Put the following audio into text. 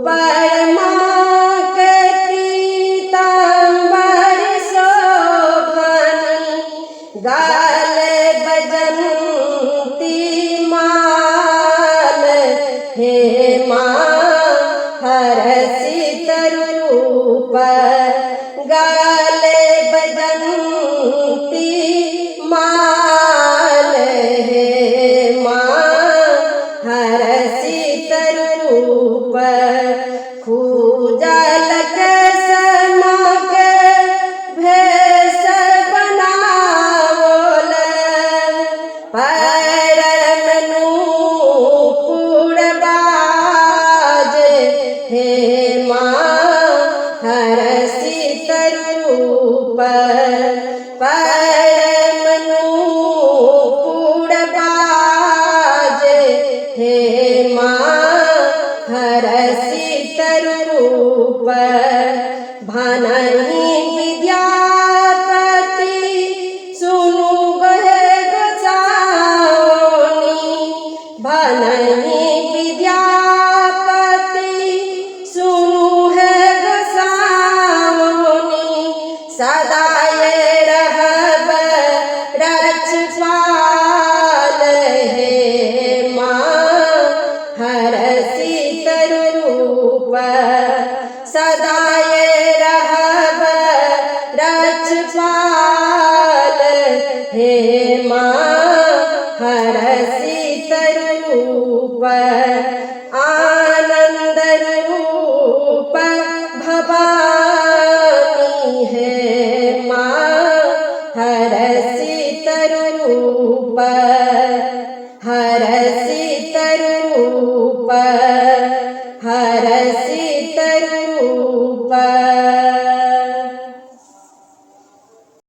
परमाक पीताम्बर शोभन गाल बजंती माल हे माँ हरसित रूप गाल बजंती माल हे माँ हरसित रूप खूजल के समक भेष बनावल पैरन नूपुर बाज हे माँ हरसित रूप पैरन नूपुर बाज हे माँ हरसित रूप भानहि विद्यापति सुनु गहे गोसाउनी भानहि विद्यापति सुनु है गोसाउनी सदा ये रहब रछपाल हे माँ हरसित रूप सदा ये रहब रछपाल हे माँ हरसित रूप आनंद रूप भवानी हे माँ हरसित रूप हरसित रूप हरसित